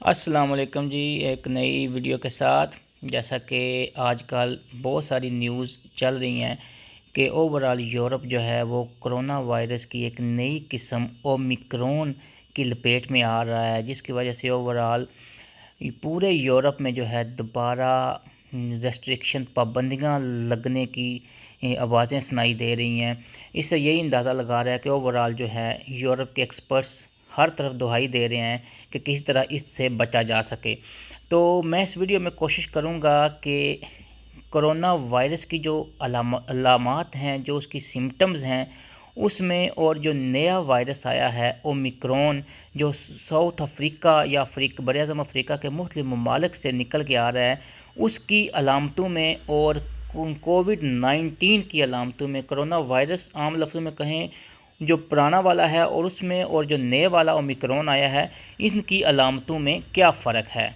अस्सलाम वालेकुम जी। एक नई वीडियो के साथ, जैसा कि आज कल बहुत सारी न्यूज़ चल रही हैं कि ओवरऑल यूरोप जो है वो कोरोना वायरस की एक नई किस्म ओमिक्रॉन की लपेट में आ रहा है, जिसकी वजह से ओवरऑल पूरे यूरोप में जो है दोबारा रेस्ट्रिक्शन पाबंदियाँ लगने की आवाज़ें सुनाई दे रही हैं। इससे यही अंदाज़ा लगा रहा है कि ओवरऑल जो है यूरोप के एक्सपर्ट्स हर तरफ दुहाई दे रहे हैं कि किस तरह इससे बचा जा सके। तो मैं इस वीडियो में कोशिश करूंगा कि कोरोना वायरस की जो अलामात हैं, जो उसकी सिम्टम्स हैं उसमें, और जो नया वायरस आया है ओमिक्रॉन, जो साउथ अफ्रीका या बरअज़म अफ्रीका के मुख्तलिफ़ ममालिक से निकल के आ रहा है, उसकी अलामतों में और कोविड-19 की अलामतों में, कोरोना वायरस आम लफ्ज़ों में कहें जो पुराना वाला है और उसमें, और जो नए वाला ओमिक्रॉन आया है, इनकी अलामतों में क्या फ़र्क है।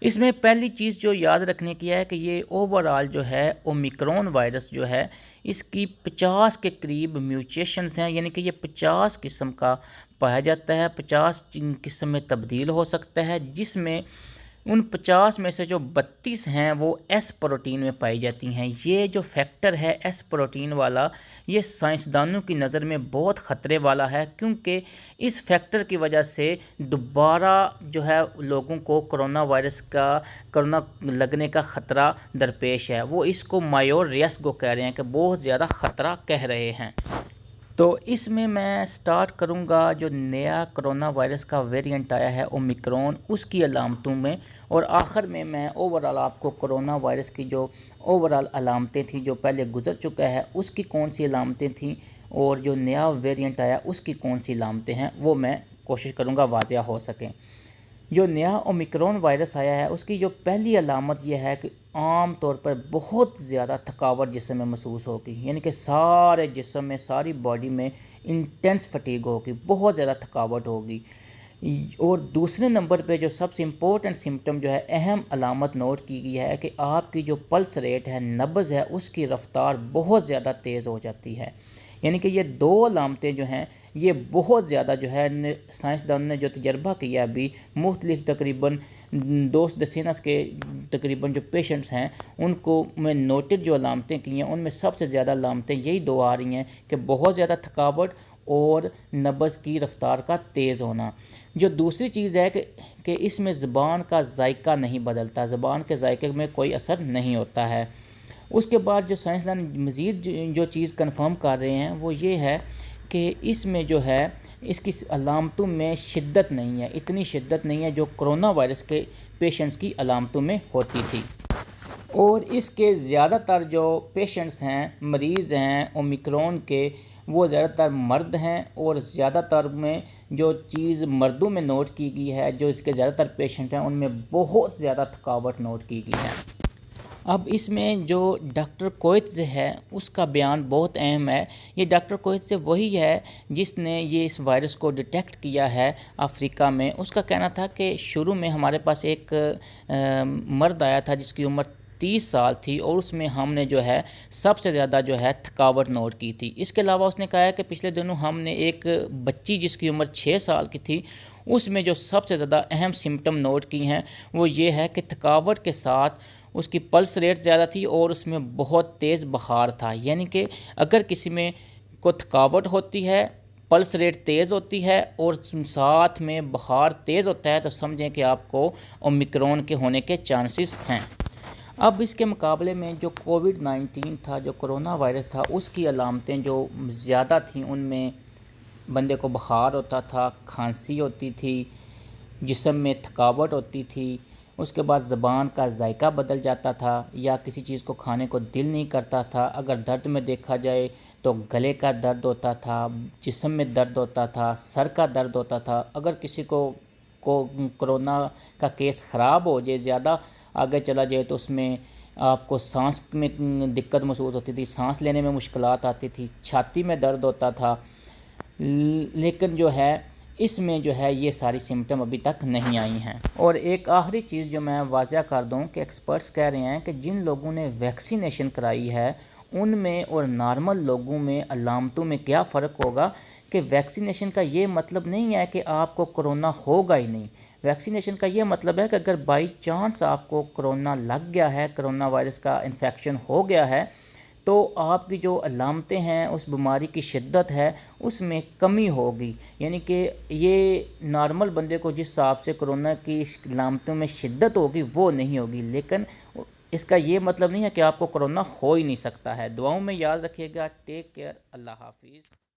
इसमें पहली चीज़ जो याद रखने की है कि ये ओवरऑल जो है ओमिक्रॉन वायरस जो है, इसकी 50 के करीब म्यूटेशंस हैं, यानी कि ये 50 किस्म का पाया जाता है, 50 किस्म में तब्दील हो सकता है, जिसमें उन 50 में से जो 32 हैं वो एस प्रोटीन में पाई जाती हैं। ये जो फैक्टर है एस प्रोटीन वाला, ये साइंसदानों की नज़र में बहुत ख़तरे वाला है, क्योंकि इस फैक्टर की वजह से दोबारा जो है लोगों को कोरोना लगने का ख़तरा दरपेश है। वो इसको मायोर रिस्क कह रहे हैं कि बहुत ज़्यादा ख़तरा कह रहे हैं। तो इसमें मैं स्टार्ट करूंगा जो नया कोरोना वायरस का वेरिएंट आया है ओमिक्रॉन, उसकी अलामतों में, और आखिर में मैं ओवरऑल आपको कोरोना वायरस की जो ओवरऑल अलामतें थी जो पहले गुजर चुका है उसकी कौन सी अलामतें थी, और जो नया वेरिएंट आया उसकी कौन सी अलामतें हैं, वो मैं कोशिश करूँगा वाज़िया हो सकें। जो नया ओमिक्रॉन वायरस आया है उसकी जो पहली अलामत यह है कि आम तौर पर बहुत ज़्यादा थकावट जिस्म में महसूस होगी, यानी कि सारे जिस्म में, सारी बॉडी में इंटेंस फटीग होगी, बहुत ज़्यादा थकावट होगी। और दूसरे नंबर पे जो सबसे इम्पोर्टेंट सिम्टम जो है, अहम अलामत नोट की गई है कि आपकी जो पल्स रेट है, नब्ज़ है, उसकी रफ़्तार बहुत ज़्यादा तेज़ हो जाती है। यानी कि ये दो अलामतें जो हैं ये बहुत ज़्यादा जो है, साइंसदानों ने जो तजर्बा किया अभी मुख्तलिफ़ तकरीबन 2 दसीना के तकरीबन जो पेशेंट्स हैं उनको में नोटेड जो अलामतें की हैं, उनमें सबसे ज़्यादा अलामतें यही दो आ रही हैं कि बहुत ज़्यादा थकावट और नब्ज़ की रफ़्तार का तेज़ होना। जो दूसरी चीज़ है कि इसमें ज़ुबान का जायका नहीं बदलता, ज़ुबान के जायके में कोई असर नहीं होता है। उसके बाद जो साइंसदान मज़ीद जो चीज़ कंफर्म कर रहे हैं वो ये है कि इसमें जो है इसकी अलामतों में शिद्दत नहीं है, इतनी शिद्दत नहीं है जो कोरोना वायरस के पेशेंट्स की अलामतों में होती थी। और इसके ज़्यादातर जो पेशेंट्स हैं, मरीज़ हैं ओमिक्रॉन के, वो ज़्यादातर मर्द हैं, और ज़्यादातर में जो चीज़ मर्दों में नोट की गई है, जो इसके ज़्यादातर पेशेंट हैं उनमें बहुत ज़्यादा थकावट नोट की गई है। अब इसमें जो डॉक्टर कोएत्ज़े है उसका बयान बहुत अहम है। ये डॉक्टर कोएत्ज़े वही है जिसने ये इस वायरस को डिटेक्ट किया है अफ्रीका में। उसका कहना था कि शुरू में हमारे पास एक मर्द आया था जिसकी उम्र 30 साल थी, और उसमें हमने जो है सबसे ज़्यादा जो है थकावट नोट की थी। इसके अलावा उसने कहा है कि पिछले दिनों हमने एक बच्ची जिसकी उम्र 6 साल की थी, उसमें जो सबसे ज़्यादा अहम सिम्टम नोट की हैं वो ये है कि थकावट के साथ उसकी पल्स रेट ज़्यादा थी और उसमें बहुत तेज़ बुखार था। यानी कि अगर किसी में को थकावट होती है, पल्स रेट तेज़ होती है और साथ में बुखार तेज़ होता है, तो समझें कि आपको ओमिक्रॉन के होने के चांसेस हैं। अब इसके मुकाबले में जो कोविड-19 था, जो कोरोना वायरस था, उसकी अलामतें जो ज़्यादा थीं, उनमें बंदे को बुखार होता था, खांसी होती थी, जिस्म में थकावट होती थी, उसके बाद ज़बान का जायका बदल जाता था, या किसी चीज़ को खाने को दिल नहीं करता था। अगर दर्द में देखा जाए तो गले का दर्द होता था, जिस्म में दर्द होता था, सर का दर्द होता था। अगर किसी को कोरोना का केस ख़राब हो जाए, ज़्यादा आगे चला जाए, तो उसमें आपको सांस में दिक्कत महसूस होती थी, सांस लेने में मुश्किलात आती थी, छाती में दर्द होता था। लेकिन जो है इसमें जो है ये सारी सिम्टम अभी तक नहीं आई हैं। और एक आखिरी चीज़ जो मैं वाज़िया कर दूं कि एक्सपर्ट्स कह रहे हैं कि जिन लोगों ने वैक्सीनेशन कराई है ان میں اور نارمل لوگوں میں علامتوں میں کیا فرق ہوگا کہ ویکسینیشن کا یہ مطلب نہیں ہے کہ آپ کو کرونا ہوگا ہی نہیں۔ ویکسینیشن کا یہ مطلب ہے کہ اگر بائی چانس آپ کو کرونا لگ گیا ہے، کرونا وائرس کا انفیکشن ہو گیا ہے، تو آپ کی جو علامتیں ہیں، اس بیماری کی شدت ہے، اس میں کمی ہوگی۔ یعنی کہ یہ نارمل بندے کو جس حساب سے کرونا کی علامتوں میں شدت ہوگی وہ نہیں ہوگی، لیکن اس کا یہ مطلب نہیں ہے کہ آپ کو کرونا ہو ہی نہیں سکتا ہے۔ دعاؤں میں یاد رکھیے گا۔ Take care. اللہ حافظ۔